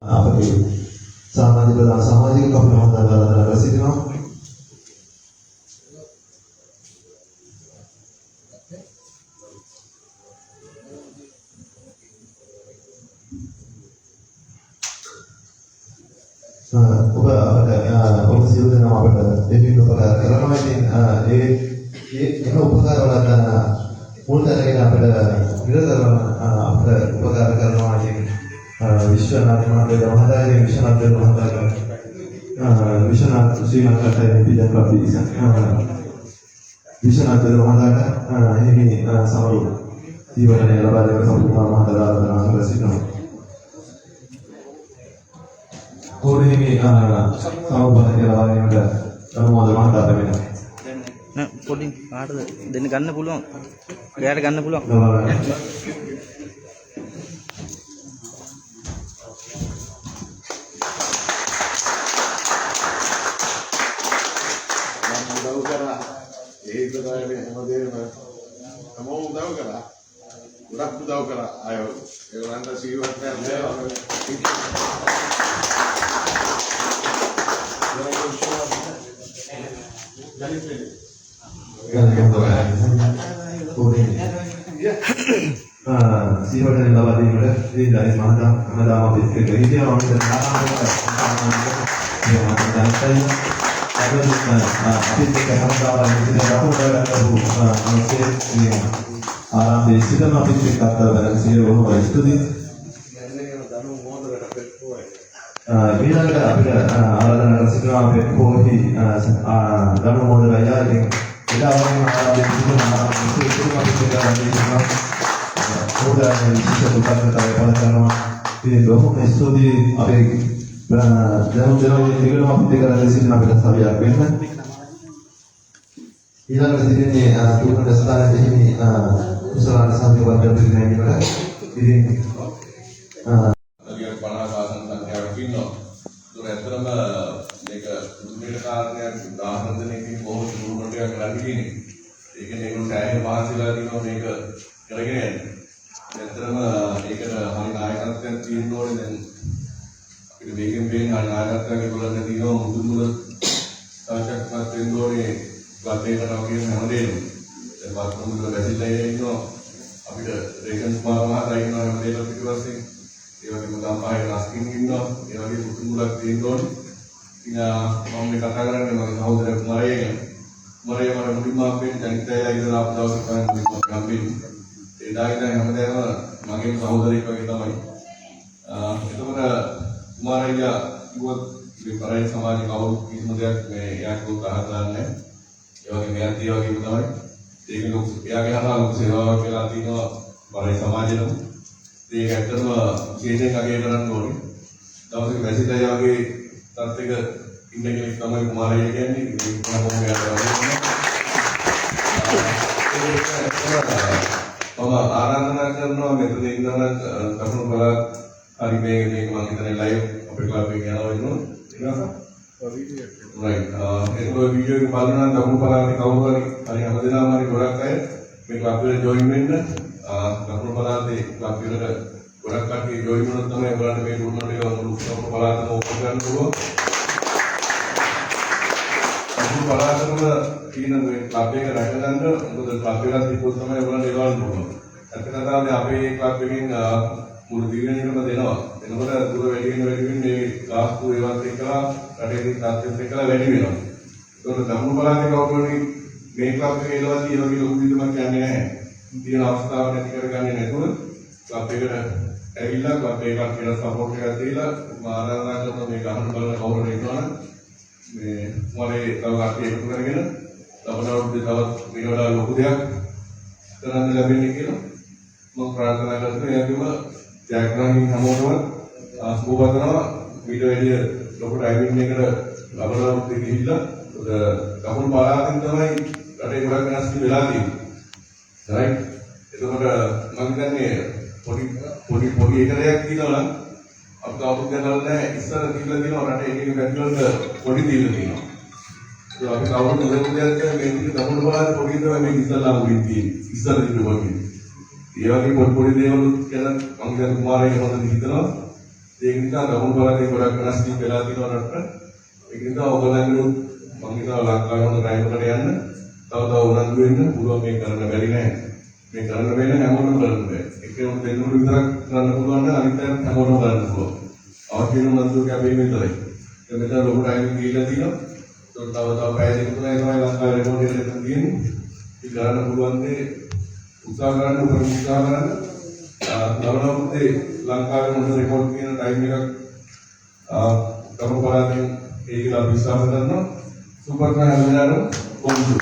අපේ සමාජ ප්‍රධාන සමාජික කපුල මහතාලා සිටිනවා. ඔබ සියලු දෙනාම අපට දෙවියන් උපකාර කරනවා. ඉතින් ඒ උපකාර වලට මුල් තැනගෙන අපිට නිරතරව අපට උපකාර කරනවා. ඉතින් විශ්වනාථ මහතාගේ විශ්වනාථ ශ්‍රීමන්තට පිළිදෙන ප්‍රතිසං විශ්වනාථ මහතාට එහි සමරු ජීවනය ලබා දෙන සම්පූර්ණ මහතාලා සිටිනවා. ඕනෙමි සමබර කියලා වගේමද අනුමෝදන් මහතාට වෙනවා. නෑ පොඩි කාටද දෙන්න ගන්න පුළුවන්. එයාට ගන්න පුළුවන්. සීවටෙන් ලබා දීමට දීදායි මහතා හැමදාම අපිත් එක්ක හිටියා. අපිට ආරම්භයේ සිටම අපිත් එක්ක අත්දැක සියලුම ස්තුතියි. ඊළඟට අපිට ආරාධනා කර සිටිනවා අපේ පොහි ධර්ම මොදරයා. ඉතින් එදාම ආරාධනා සිටිනවා අපිත් එක්ක Udah bisa bukan ketahuan karena ini doang studi apa dalam ini kalau mau tiga dari sini nampil sahaja apa kan? Hilang dari sini tuhan dasar ini usaha sampai warga begini ini kan? Ini lagi panasan sangat pino, tuh mereka mereka dah ini बहुत mereka lagi ini, लेकिन एक saya bahas lagi mereka kira-kira ඇත්තටම ඒකට හරි නායකත්වයක් තියෙන්න ඕනේ. දැන් අපිට මේකෙන් පේන්නේ හරි නායකත්වයක් ගොඩක් තියෙනවා. මුදුමුල තාක්ෂණවත් වෙන්න ඕනේ. ගතේකට වගේ හැමදේම. දැන් වත්මුල වැසිලා ඉන්නවා. අපිට රේෂන් කුමාර මහතා ඉන්නවා හැමදේම පිටුපස්සේ. ඒ වගේම ගම්පහේ රස්කින් ඉන්නවා. ඒ වගේ මුදුමුලක් තියෙන්න ඕනේ. ඉතින් මම මේ කතා කරන්නේ මගේ සහෝදර කුමාරයා ගැන. කුමාරයා මට මුලින්ම අපේ ජනිතය ඉඳලා අප දවසක් ගන්න ගම්බින් එදාගෙන හැමදේම මගේ සහෝදරයෙක් වගේ තමයි. එතකොට කුමාරයා කිව්වොත් මේ පරාය සමාජයේ කවුරු කිසිම දෙයක් මේ යාට උත්සාහ කරන්නේ. ඒ වගේ මෙයත් ඒ වගේම තමයි. ඒක ලොකු එයාගේ හරහා ලොකු සේවාවක් කියලා තියෙනවා පරාය සමාජෙට. ඒක ඇත්තටම විශේෂයෙන් අගය කරන්න ඕනේ. දවසක වැසිලා වගේ තත්ත්වයක ඉන්න කෙනෙක් තමයි කුමාරයා කියන්නේ. ඒක කොහොමද යාළුවා මම ආරාධනා කරනවා මෙතන ඉඳලා කරුණු බලලා හරි මේක මම හිතන්නේ ලයිව් අපේ ක්ලබ් එකේ යනවා වෙනවා. රයිට්. ඒක වීඩියෝ එක බලනවා කරුණු බලන්නේ කවුරු හරි හැමදෙනාම හරි ගොඩක් අය මේ ක්ලබ් එකට ජොයින් වෙන්න. කරුණු බලන්නේ ක්ලබ් එකට ගොඩක් කට්ටිය ජොයින් වුණොත් තමයි ඔයාලට මේ ටූර්නමන්ට් එක කරුණු බලන්න ඕපන් කරන්න පුළුවන්. කරුණු බලන්න කියන මේ ක්ලබ් එක රැකගන්න මොකද ක්ලබ් එකක් තිබ්බොත් තමයි ඔයාලට ඒවල් පුළුවන්. ඇත්ත කතාවනේ අපේ ක්ලබ් එකෙන් මුළු දිවිගෙනම දෙනවා. එනකොට දුර වැඩි වෙන මේ ගාස්තු ඒවත් එක්කලා රටේ තාක්ෂණික එක්කලා වැඩි වෙනවා. ඒකට දකුණු පළාතේ කවුරුහරි මේ ක්ලබ් එකේ එනවා කියන වගේ ලොකු විදිහක් කියන්නේ නැහැ. තියෙන අවස්ථාවක් නැති කරගන්නේ නැතුව ක්ලබ් එකට ඇවිල්ලා ක්ලබ් එකක් කියලා සපෝට් එකක් දීලා ආරාධනා කරන මේ ගහන බලන කවුරුහරි ඉන්නවනම් මේ මොලේ තව කට්ටිය එකතු කරගෙන තවදුරටත් තවත් මේ වඩා ලොකු දෙයක් කරන්න ලැබෙන්නේ කියලා මම ප්‍රාර්ථනා කරනවා. ඒකම ජයග්‍රහණින් හැමෝටම ආශිර්වාද ඊට වැඩි ලොකු ඩයිවිං එකට ලබනවුත් ගිහිල්ලා කකුල් පාරාතින් තමයි රටේ ගොඩක් වෙනස් වෙලා තියෙන්නේ. රයිට්. එතකොට මම කියන්නේ පොඩි එක දෙයක් කියනවා නම් අපිට අවුරුද්ද ගණන් ඉස්සර දීලා තියෙනවා රටේ එක පැතිවලට පොඩි දීලා තියෙනවා. ඒක අපි කවුරුත් දෙයක් මේ දකුණු පාරාතින් පොඩි තමයි මේ ඉස්සලා මුලින් තියෙන්නේ. ඉස්සර දින වගේ. ඒ වගේ පොඩි දේවල් ගැන මම දැන් කුමාරයෙක් හොඳට හිතනවා. ඒක නිසා ගමුණු බලන්නේ ගොඩක් වෙනස් වී වෙලා තියෙනවා නේද? ඒක නිසා ඔයගොල්ලන්ගේ මම හිතනවා ලංකාවේ හොඳ රයිමකට යන්න තව උනන්දු වෙන්න පුළුවන් මේ කරන්න බැරි නෑ. මේ කරන්න වෙන්නේ හැමෝටම කරන්න බෑ. ඒකේ උන් දෙන්නුට විතරක් කරන්න පුළුවන් නම් අනිත් අය හැමෝටම කරන්න පුළුවන්. අවශ්‍ය වෙන උනන්දුවක අපි මෙතනයි. දැන් මෙතන ලොකු ටයිමින් ගිහිල්ලා තියෙනවා. ඒක තව පැය දෙක තුනයි තමයි ලංකාවේ රෙකෝඩ් එකක් තියෙන්නේ. ඒක කරන්න පුළුවන් දේ උත්සාහ කරන්න නවනවුත්තේ ලංකාවේ මොන රෙකෝඩ් කියන ටයිම් එකක් ගමු කරන්නේ ඒක කියලා විශ්වාස කරනවා. සුපර් කෑමරාවෝ කොම්බු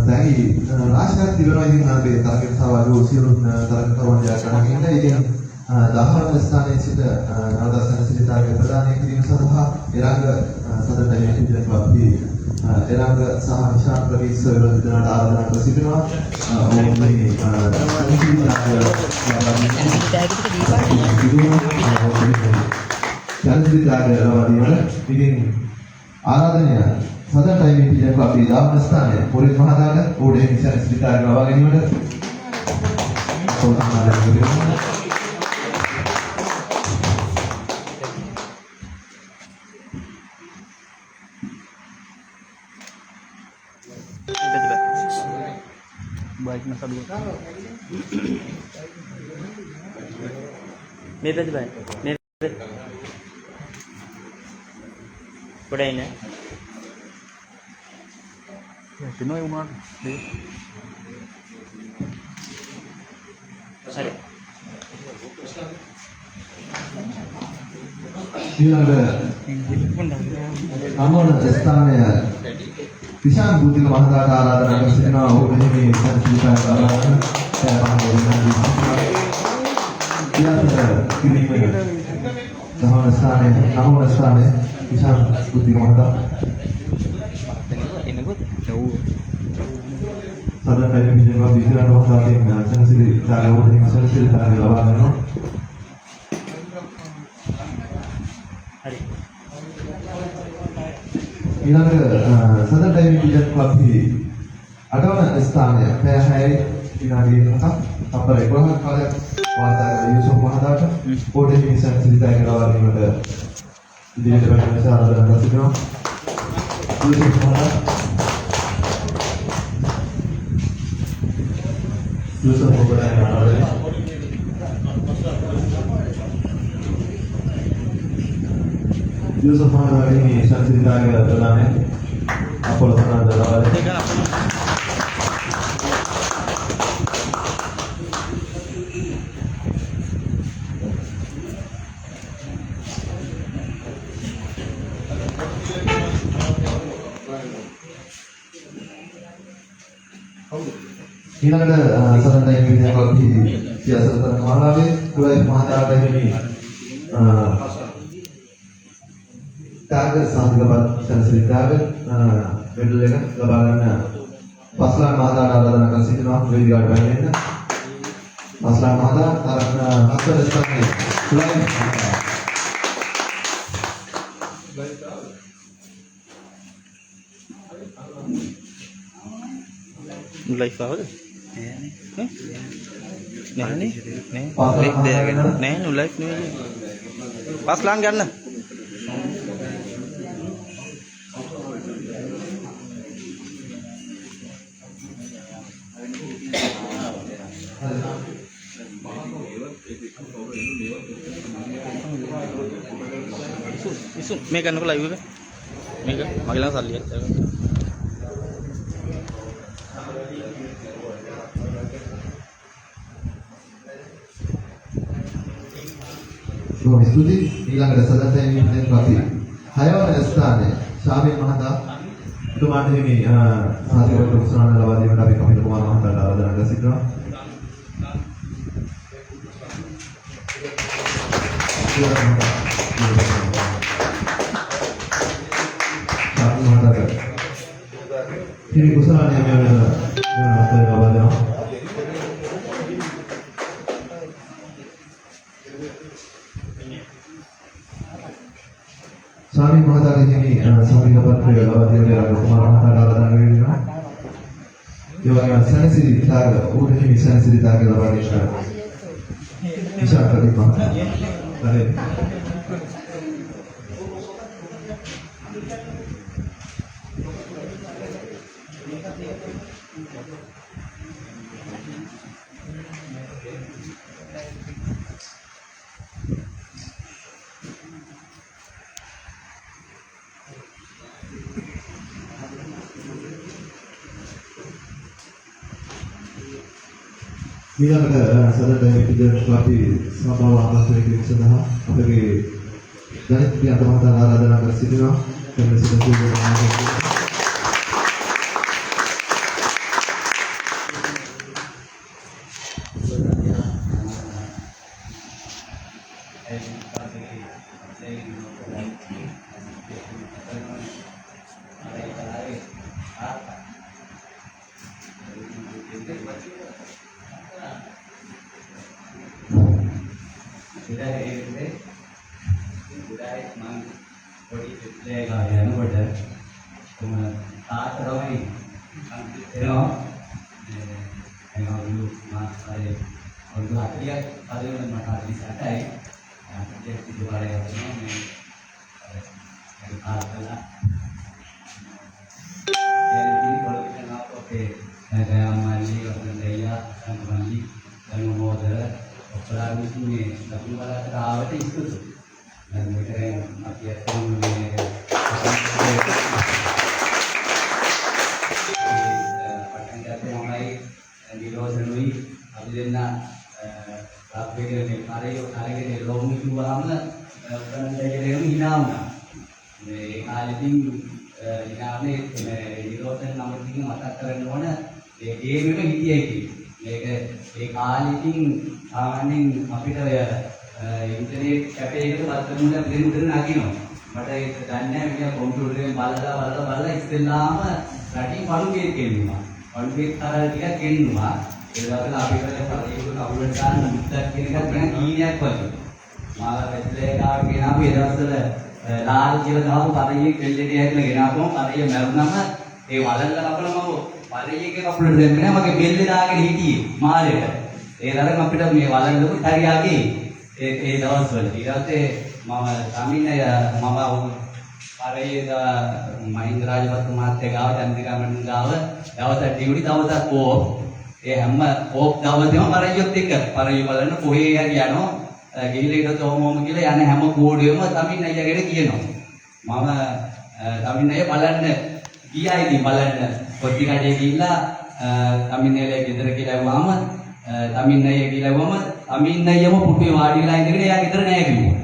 tadi rakyat di luar ini nanti target sawah siru target sawah jalan ini ini dahar stane sida nadasan sida target perdana kirim sarha iranga sadar dari itu dan babi iranga sah nishan dari seluruh dengan arah presiden dan sida ini ආරාධනය සදා time එකේ අපි දාන ස්ථානයේ police මහතාට ඕඩේ mission ස්පිතාලේ ලබා ගැනීමට සෝදානම් වෙනවා. Bike में सब मेरे पे भाई मेरे बड़ा ही ना कितना है उम्र अरे අමෝන ස්ථානය විශාල බුද්ධික මහතාට ආරාධනා කර සිටිනවා. ඔහු මෙහි සංසිද්ධාන ආරාධනා අමෝන ස්ථානය විශාල බුද්ධික මහතා සදා පැමිණ විජේවා විද්‍යාන මහතාගේ සංසිද්ධාන ආරාධනා සංසිද්ධාන ලබා ගන්නවා. ඊළඟ සදා ටයිම් විජන් අපි අඩවන ස්ථානය පැය 6 විනාඩි 5ක් අපර 11ක් කාලයක් වාර්තා කළ යුසුෆ් මහතාට පොඩි මිෂන් සිද්ධායක ලබා දීමට ඉදිරියට පැමිණ ආරාධනා කර සිටිනවා. යුසුෆ් මහතා යුසුෆ් ඔබට ආරාධනා Yusuf Mahmud ini sanksikan dalamnya Apollo Tanah dalam ඊළඟට සරණයි විද්‍යාව අපි සියසතර මාලාවේ දුවයි මහතාට හිමි target sahabat sensitif medal එක ලබා ගන්න පස්ලාන් මහතාට ආරාධනා කර සිටිනවා. වේදිකාවට පැමිණෙන්න. පස්ලාන් මහතා තරණ හතර ස්ථානයේ සුලයි लाइफ आवද නෑ නෑ නෑ ලයිෆ් නෙවෙයි පස්ලාන් ගන්න isu මේක ගන්නකො ලයිව් එක මේක මගේ ළඟ සල්ලියක් ස්තුති. ඊළඟට සදතෙන් ඉන්න අපි 6 වන ස්ථානයේ ශාමිල් මහතා තුමාට හිමි සාතිවට උත්සාහන ලබා දීමට අපි කමිටු කුමාර මහතාට ආරාධනා කර සිටිනවා. Ini usaha yang ada lබා දෙනවා. Sami mengatakan ini sami dapat lබා දෙන්නේ කුමාර මහතාට ආරාධනා කරනවා. ඒ වගේම සනසිරි විතාග ඌට හිමි සනසිරි විතාග ලබා දේශනා ඉෂා ප්‍රතිපා හරි ඊළඟට සදට විද්‍යාර්ථී අපි සභාව ආරම්භ කිරීම සඳහා අපගේ දැනිත් පියන්ත මහතා ආරාධනා කර සිටිනවා. කෙනෙක් සිටිනවා. මහින්ද රාජපක්ෂ මහත්තයා ගාව චන්ද්‍රිකා මණ්ඩල ගාව දවසක් ඩියුටි දවසක් කෝප් ඒ හැම කෝප් දවසේම පරයියොත් එක්ක පරයිය බලන්න කොහේ හරි යනවා ගිහිල්ලා ඊට තෝමෝම කියලා යන හැම කෝඩුවෙම තමින් අයියාගෙට කියනවා මම තමින් අයියා බලන්න ගියා ඉතින් බලන්න පොටි කඩේ ගිහිල්ලා තමින් අයියා ගෙදර කියලා වුවාම තමින් අයියා කියලා වුවම තමින් අයියම පුටුවේ වාඩි වෙලා ඉඳගෙන එයා ගෙදර නෑ කිව්වා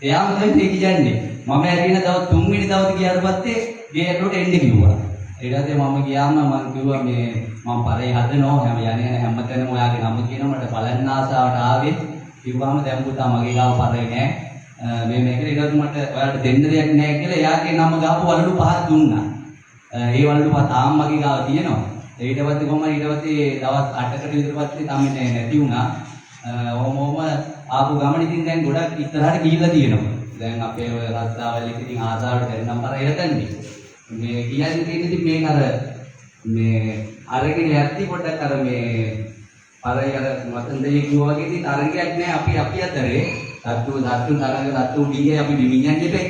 එයාම තමයි කියන්නේ මම ඇරින දවස් 3 වෙනි දවසේ ගියාට පස්සේ ගේ ඇතුළට එන්න කිව්වා. ඊට පස්සේ මම ගියාම මම කිව්වා මේ මම පරේ හදනවා හැම යන්නේ හැමතැනම ඔයාගේ නම කියනවා මට බලන්න ආසාවට ආවේ. කිව්වම දැන් පුතා මගේ ගාව පරේ නෑ. මේ මේකේ ඊට පස්සේ මට ඔයාලට දෙන්න දෙයක් නෑ කියලා එයාගේ නම ගාපු වලලු පහක් දුන්නා. ඒ වලලු පහ තාම මගේ ගාව තියෙනවා. ඊට පස්සේ කොහොම ඊට පස්සේ දවස් 8කට විතර පස්සේ තමයි නැති වුණා. ඔහොම ආපු ගමන ඉතින් දැන් ගොඩක් ඉස්සරහට ගිහිල්ලා තියෙනවා. දැන් අපේ ඔය රස්සාවල් එක ඉතින් ආසාවට දැන් නම් පරය හදන්නේ. මේ කියන්නේ තියෙන්නේ ඉතින් මේක අර මේ අරගෙන යද්දි පොඩ්ඩක් අර මේ පරය අර වසන්තයේ කිව්වා වගේ ඉතින් තරංගයක් නෑ අපි අතරේ. සත්තු තරංග සත්තු ඩිගේ අපි දිමියන් දෙපේ.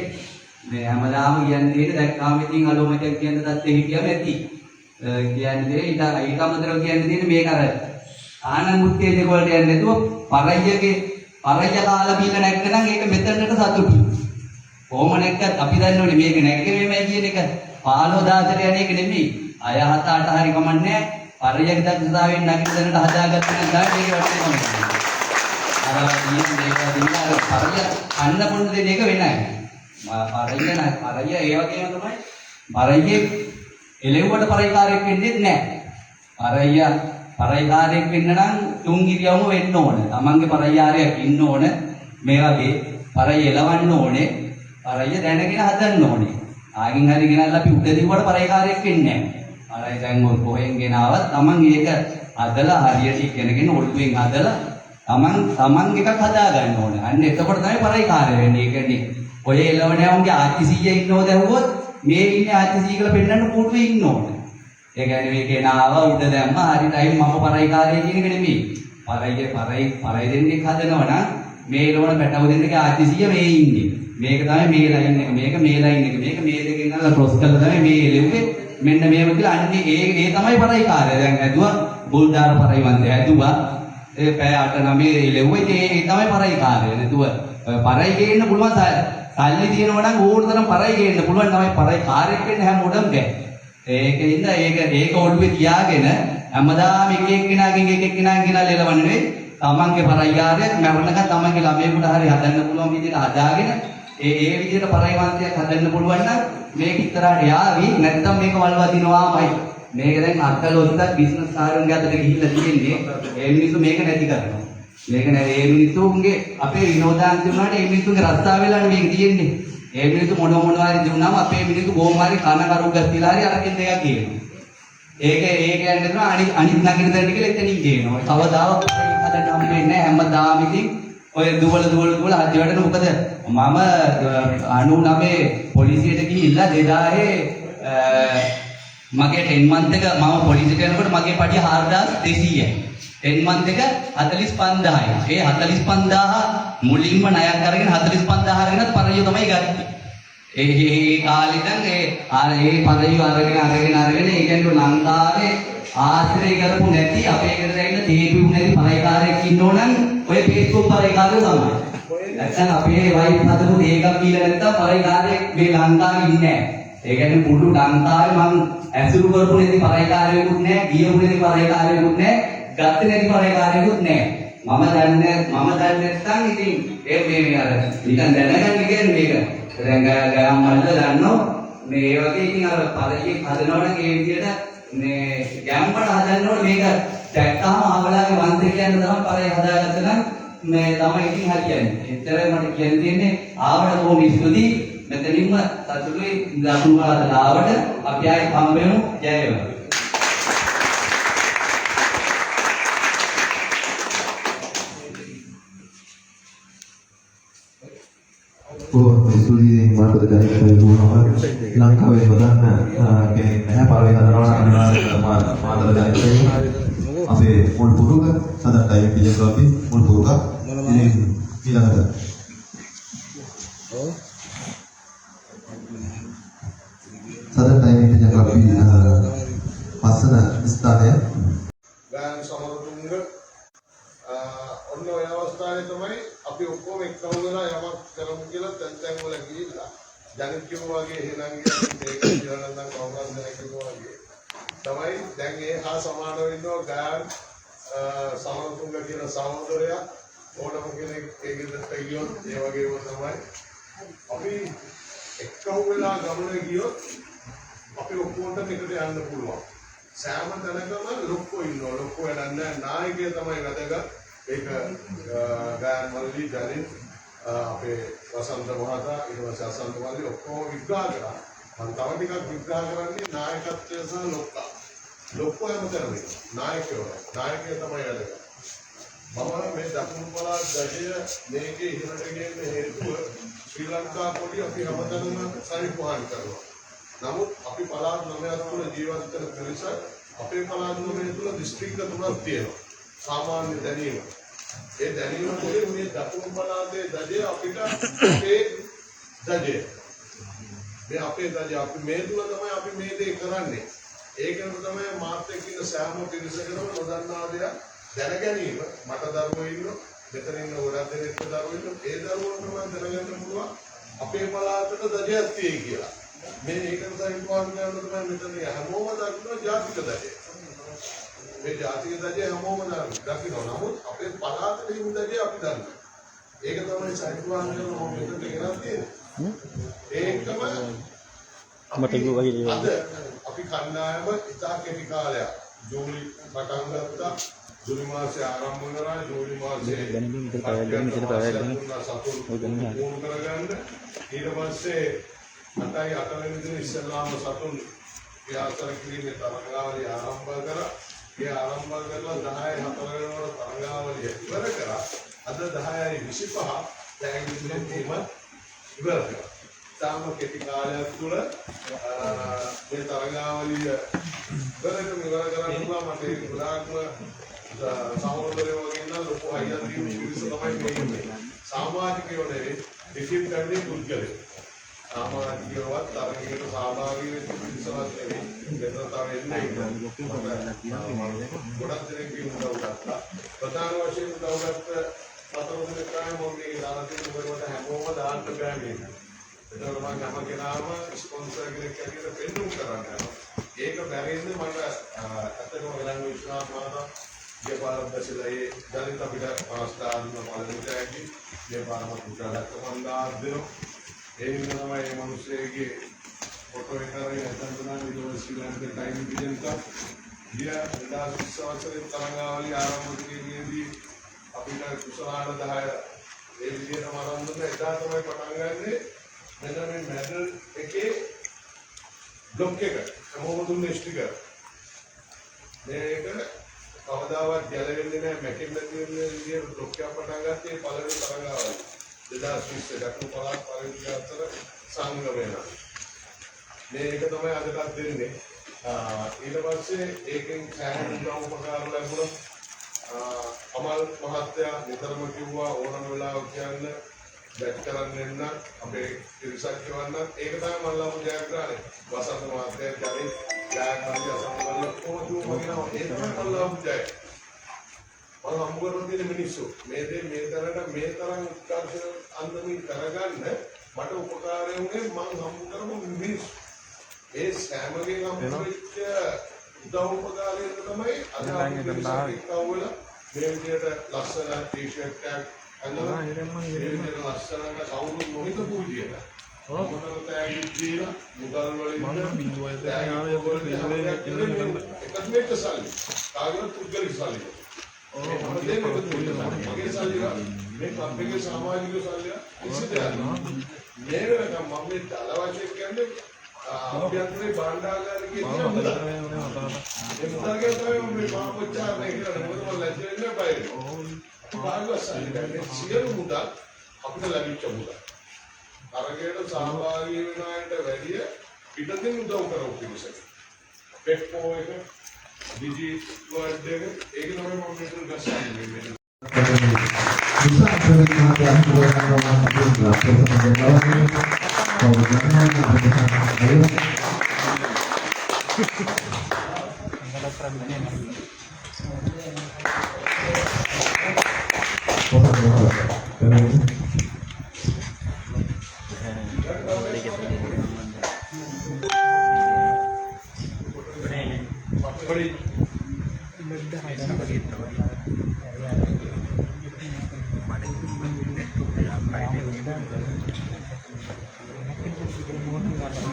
මේ හැමදාම කියන්නේ දැක්කාම ඉතින් අලෝමචක් කියන තත්ත්වෙ හිටියම ඇති. කියන්නේ ඊට අමතරව කියන්නේ තියෙන්නේ මේක අර ආනන්ද මුත්තේ දෙක වලට යන්නේ නැතුව පරයගේ පරය කාලා බීලා නැග්ගනම් ඒක මෙතනට සතුටුයි. කොහොම නැග්ගත් අපි දන්නවනේ මේක නැග්ගෙමයි කියන එක 15 16 යන එක නෙමෙයි. අය 7 8 හරි කමන්නේ පරයක දක්ෂතාවයෙන් නැගිට දැනට හදාගත්ත නම් තමයි මේක වටේ තමයි. අර මේක දිනා පරය අන්න පොන්න දෙන එක වෙනයි. පරය ඒ වගේම තමයි පරයේ එළෙව්වට පරිකාරයක් වෙන්නේ නැහැ. පරිකාරයක් වෙන්න නම් තුන් ඉරියව්ම වෙන්න ඕන. තමන්ගේ පරියාරයක් ඉන්න ඕන. මේ වගේ පරිය එලවන්න ඕනේ. පරිය දැනගෙන හදන්න ඕනේ. ආගෙන් හරි ගෙනල්ලා අපි උඩ දිව්වට පරිකාරයක් වෙන්නේ නැහැ. පරිය දැන් ඔය කොහෙන් ගෙනාවත් තමන් ඒක හදලා හරියට ඉගෙනගෙන ඔළුවෙන් හදලා තමන් එකක් හදා ගන්න ඕනේ. අන්න එතකොට තමයි පරිකාරය වෙන්නේ. ඒ කියන්නේ ඔය එලවණයන්ගේ ආච්චි සීයා ඉන්නවද ඇහුවොත් මේ ඉන්නේ ආච්චි සී කියලා පෙන්නන්න පුටුවේ ඉන්න ඕනේ. ඒ කියන්නේ මේ කෙනාව උඩ දැම්ම හරි ටයිම් මම පරයිකාරය කියන එක නෙමෙයි. පරයි දෙන්නේ හදනවා නම් මේ ලෝණ පැටව දෙන්නගේ ආදිසිය මේ ඉන්නේ. මේක තමයි මේ ලයින් එක. මේක මේ ලයින් එක. මේක මේ දෙකෙන් අල්ල ක්‍රොස් කරලා තමයි මේ එලෙව්වේ. මෙන්න මේව කියලා අන්නේ ඒ තමයි පරයිකාරය. දැන් ඇදුවා බුල්දාර පරයිවන්තය ඇදුවා. ඒ පැය 8-9 එලෙව්වේ ඒ තමයි පරයිකාරය. නැතුව පරයි ගේන්න පුළුවන් සල්ලි තියෙනවා නම් ඕන තරම් පරයි ගේන්න පුළුවන් තමයි පරයිකාරයෙක් වෙන්න හැමෝටම බෑ. ඒකින්ද ඒක ඔළුවේ තියාගෙන හැමදාම එක එක්කෙනාගෙන් ලෙලවන්නේ නෙවෙයි. තමන්ගේ පරයිකාරය මරණක තමන්ගේ ළමයෙකුට හරි හදන්න පුළුවන් විදිහට හදාගෙන ඒ විදිහට පරයිවන්තයක් හදන්න පුළුවන් නම් මේක ඉතරහට යාවි. නැත්තම් මේක වල්වදිනවාමයි. මේක දැන් අත්කලොත්තක් බිස්නස් කාර්යයන්ගේ අතට ගිහිල්ලා තියෙන්නේ. ඒ මිනිස්සු මේක නැති කරනවා. මේක නෑ ඒ මිනිස්සුන්ගේ අපේ විනෝදාංශ වුණාට ඒ මිනිස්සුන්ගේ රස්සා වෙලානේ මේක තියෙන්නේ. ඒ මිනිස්සු මොනවා හරි දුන්නාම අපේ මිනිස්සු බොහොම හරි කන කරු ගස්තිලා හරි අරකින් දෙයක් කියනවා. ඒක කියන්නේ තමයි අනිත් නගින දෙන්න කියලා එතනින් කියනවා. කවදාවත් හදන්න හම්බෙන්නේ නෑ හැමදාම ඉතින් ඔය දුවල හදි වැඩන මොකද මම 99 පොලිසියට ගිහිල්ලා 2000 මගේ 10 month එක මම පොලිසියට යනකොට මගේ පඩිය 4200යි. 10 month එක 45000යි. ඒ 45000 මුලින්ම ණයක් අරගෙන 45000 අරගෙනත් පරිය තමයි ගත්තේ. ඒ කාලේ දැන් ඒ පරිය අරගෙන ඒ කියන්නේ ලංකාවේ ආශ්‍රය කරපු නැති අපේ ගෙදර ඉන්න තේපු නැති පරිකාරයෙක් ඉන්නෝනම් ඔය Facebook පරිකාරය තමයි. නැත්නම් අපේ වයිෆ් හදපු දෙකක් කියලා නැත්තම් පරිකාරයෙක් මේ ලංකාවේ ඉන්නේ නැහැ. ඒ කියන්නේ මුළු ලංකාවේ මං ඇසුරු කරපු නැති පරිකාරයෙකුත් නැහැ, ගියපු නැති පරිකාරයෙකුත් නැහැ, ගත්තේ නැති පරිකාරයෙකුත් නැහැ. මම දන්නේ නැත්නම් ඉතින් මේ අර නිකන් දැනගන්න කියන්නේ මේක. දැන් ගෑම් වල දන්නෝ මේ වගේ ඉතින් අර පරියෙක් හදනවනම් ඒ විදිහට මේ ගෑම් වල හදනකොට මේක දැක්කම ආවලාගේ වංශේ කියන තමයි පරිය හදාගත්ත නම් මේ තමයි ඉතින් හරියන්නේ. ඒතරයි මට කියන්න තියෙන්නේ ආවට කොහොම ස්තුතියි. මෙතනින්ම සතුටුයි දකුණු කාලලාවට අපි ආයේ හම්බෙමු. ජය වේවා. ස්තුතියි මාතෘ ජනකයන් වුණා ලංකාවේ ප්‍රධාන කෙනෙක් නැහැ පාරේ හදනවා මාතෘ ජනකයන් අපේ මුල් පුරුක සදටයි පිළිගන්නවා අපි මුල් පුරුක ඊළඟට සදටයි පිළිගන්නවා අපි පස්සන ස්ථානය ගායන සමරුතුංග ඔන්න ඔය අවස්ථාවේ තමයි අපි ඔක්කොම එක්කම වෙලා යමක් කරමු කියලා තැන් වල ගිහිල්ලා ජනිත් කිව්වා වගේ එහෙනම් මේක කියලා නම් කවුරුන් දැන කිව්වා වගේ තමයි දැන් ඒ හා සමානව ඉන්නවා ගායන සමරුතුංග කියන සහෝදරයා ඕනම කෙනෙක් ඒකෙත් ගියොත් ඒ වගේම තමයි අපි එක්කම වෙලා ගමන ගියොත් අපි ඔක්කොම එකට යන්න පුළුවන් සෑම තැනකම ලොක්කෝ ඉන්නවා ලොක්කෝ වැඩන්නේ නායකය තමයි වැදගත් ඒක ගායන වලදී ජනිත් අපේ වසන්ත මහතා ඊට පස්සේ අසන්ත වලදී ඔක්කොම විග්‍රහ කරා මම තව ටිකක් විග්‍රහ කරන්නේ නායකත්වය සහ ලොක්කෝ හැමතැනම නායකයෝ තමයි වැදගත් මම මේ දකුණු පළාත් දඩය මේකේ ඉහළට ගෙන්න හේතුව ශ්‍රී ලංකා පොඩි අපි හැමතැනම සරිපුහන් කරනවා නමුත් අපි පළාත් 9ක් තුළ ජීවත් වෙන පිරිස අපේ පළාත් 9 තුළ දිස්ත්‍රික්ක 3ක් තියෙනවා. සාමාන්‍ය දැනීම. ඒ දැනීම තුළින් මේ දකුණු පළාතේ දඩය අපිට අපේ දඩය. මේ අපේ දඩය අපි මේ තුල තමයි අපි මේ දේ කරන්නේ. ඒකෙන් තමයි මාත් එක්ක ඉන්න සෑම පිරිසකටම නොදන්නා දෙයක් දැන ගැනීම. මට දරුවෝ ඉන්නවා. මෙතන ඉන්න ගොඩක් දෙනෙක් දරුවෝ ඉන්නවා. ඒ දරුවන්ට මම දැනගන්න පුළුවන් අපේ පළාතට දඩයක් තියෙයි කියලා. මේ ඒකම සයින්තුවාන් කියනවා තමයි මෙතන හැමෝම දකින්න ජාතික දඩය. මේ ජාතික දඩය හැමෝම දකින්න. නමුත් අපේ පළාතේ ඉන්න දඩය අපි දන්නවා. ඒක තමයි සයින්තුවාන් කියනවා මෙතන ගෙනත් තියෙන්නේ. ඒකම අද අපි කණ්ඩායම ඉතා කෙටි කාලයක් ජූලි පටන් ගත්තා. ජූලි මාසයේ ආරම්භ කරා ජූලි මාසයේ ඊට පස්සේ අතයි 8 වෙනි දින ඉස්ලාම සතුන් ව්‍යාසර කිරීමේ තරඟාවලිය ආරම්භ කරා. ඒ ආරම්භ කරලා 10 4 වෙනිවට තරඟාවලිය ඉවර කරා. අද 10යි 25 දැන් ඉන්නේ ඉවර කරා. ඉතාම කෙටි කාලයක් තුළ මේ තරගාවලිය ඉවරටම ඉවර කරන්න පුළුවන්. මට ඒක ගොඩාක්ම සහෝදරයෝ වගේ නම් ලොකු හයියක් දීපු පිරිස තමයි මේ ඉන්නේ. සමාජිකයෝ නෙවෙයි දෙකින් ගන්නේ පුද්ගලයෝ. සමාජිකයෝවත් තරගයකට සහභාගී වෙච්ච පිරිසවත් නෙවෙයි. මෙතන තව එන්නේ ගොඩක් දෙනෙක් උදව් ගත්තා. ප්‍රධාන වශයෙන් උදව් ගත්ත පතරොත් කාම මොන්නේ දානතින් උඹට හැමෝම දාන්න බෑ මේක. එතකොට මම ගම ගෙනාම ස්පොන්සර් කෙනෙක් ඇවිල්ලා පෙන්නුම් කරන්න යනවා. ඒක බැරින්නේ මට ඇත්තටම වෙනම විශ්වාස මාතා ये पारम दशलाई जाने तक बिना पास्ता आदमी पालन होता है कि ये पारम पूरा रखवांदा दिनो ये निरमा ये मनुष्य के फोटो इतना रही ऐसा बना जो श्रीलंका के टाइम विजन का ये दास विश्वासरे तरंगा वाली आरंभ के लिए भी अपना कुशलान दाया ये विजय हमारा उन्होंने इतना तो मैं पटांगा ने मैंने मेडल एक ब्लॉक के कर हम वो तुमने स्टिकर मैं කවදාවත් ගැලවෙන්නේ නැහැ මැකෙන්නේ විදිය ලොක්කියා පටන් ගත්තේ පළවෙනි තරගාවයි 2020 දක්වපු පළාත් පරිවිද්‍ය අතර සංගමය. මේක තමයි අදටත් දෙන්නේ. ඊට පස්සේ ඒකෙන් සෑහෙන උපකාර ලැබුණා. අමල් මහත්තයා නිතරම කිව්වා ඕනම වෙලාවක කියන්න බැට් කරන්න එන්න අපේ පිරිසක් කියවන්න. ඒක තමයි මම ලාභ ජයග්‍රහණය. වසන්ත මහත්තයා ජනි ජයග්‍රහණය අසම්බන්ධ කොහොමද මගිනවා ඒක තමයි මම ලාභ ජය. මම හම්බුකරන තියෙන මිනිස්සු මේ තරට මේ තරම් උත්කර්ෂණ අන්දමින් කරගන්න මට උපකාරය වුණේ මම හම්බ කරපු මිනිස්සු. ඒ සෑමගේ හම්බ වෙච්ච උදව් උපකාරයෙන් තමයි අද අපි කවුල මේ විදියට ලස්සන ටී-ෂර්ට් එකක් අඳලා මේ විදියට ලස්සනට කවුරු නොහිතපු විදියට මොකටද තෑගි දීලා මුදල් වලින් එකත් මේක සල්ලි කාගෙවත් පුද්ගලික සල්ලි මගේ සල්ලි මේ කම්පැනි සමාජික සල්ලි ඉස්සෙල්ලා මේ වෙනකම් මම මේ දලවචේ කියන්නේ අභ්‍යන්තරේ භාණ්ඩාගාරිකේ තියෙන මුදල් ඒ මුදල්ගේ තමයි මේ මාපොච්චාරනේ කියලා මොකද මම ලැජ්ජ වෙන්නේ බයයි භාගවසල්ලි දැන් සියලු මුදල් අපිට ලැබිච්ච මුදල් අරගෙන සහභාගී වෙන අයට වැඩිය පිටතින් උදව් කරපු පිරිසක් පෙක්කෝ එක ඩිජි වර්ල්ඩ් එක ඒක තමයි මම මෙතන ගස්සන්නේ මේ bisa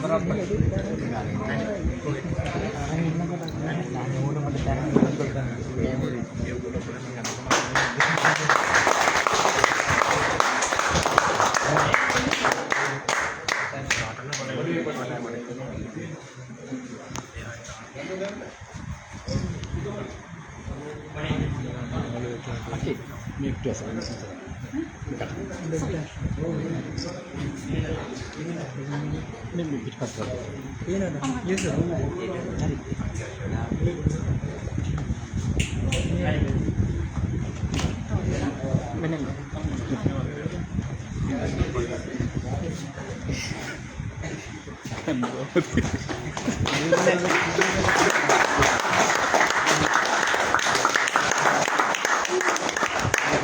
bermanfaat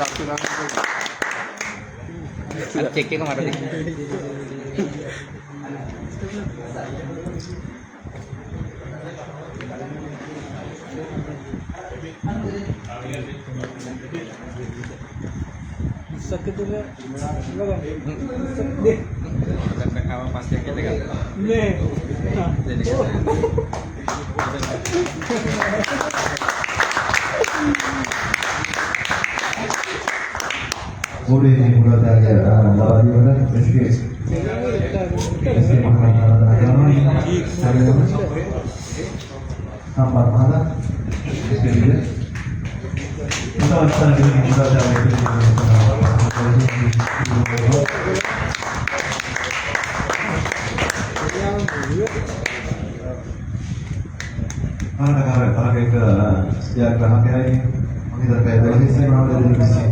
buat orang juga cek එක මට දෙන්න. sakit dulu. Kawan pasti kita kan. Nih. boleh dimulai dari mana meski sampai mana kita akan dimulai dari Para ke jayag්‍රාහකයයි මම හිතන පැය 12 සීමාව දෙන්න විශ්සි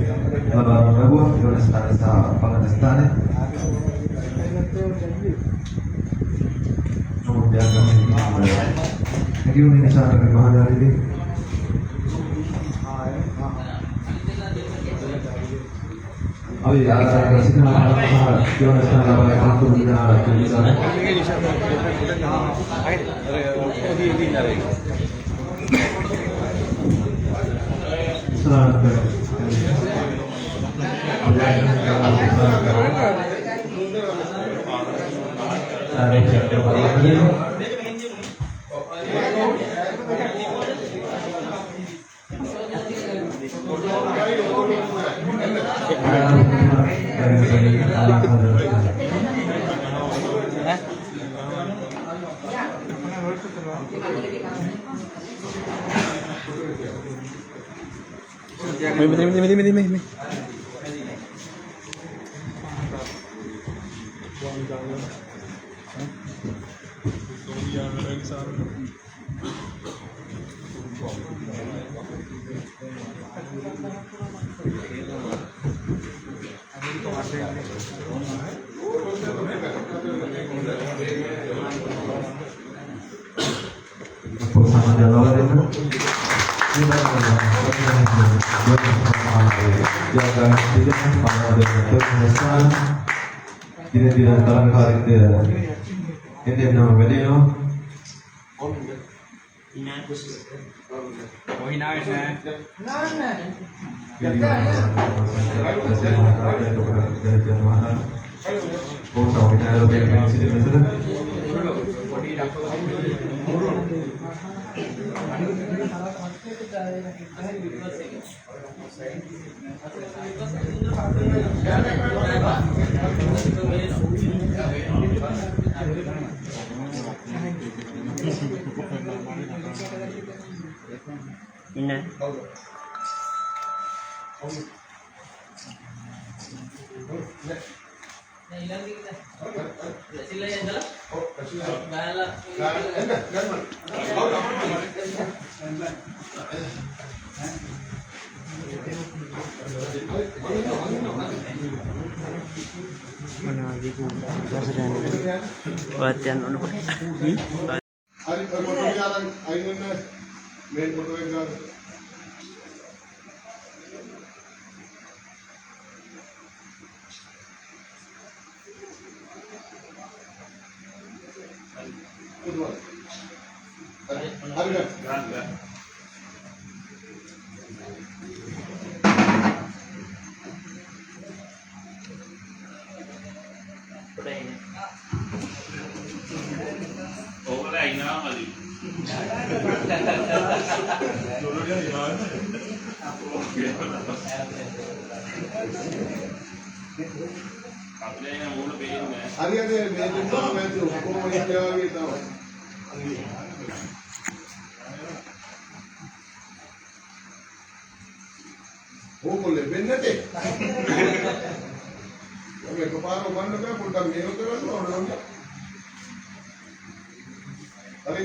ලැබුවා ඊට ස්ථානයේ සහ පළවෙනි ස්ථානයේ නමුත් ජයග්‍රාහකයන් හැකියුනේ නිසා අපි මහජාලයේදී අපි ආරාධනා සිතනවා යෝන ස්ථානවල කවුරු දිනාලා කියලා Ini. Bersama jalan itu jaga tidak pada dengan tidak di antara karakter ini nama beliau Ini. Latihan untuk Hari permodalan ayeuna main pertandingan kedua. Harga. Hari-hari itu hukum India gitu. Oh boleh benar deh. Oke kepala mana kan bukan menu terus orang. Hari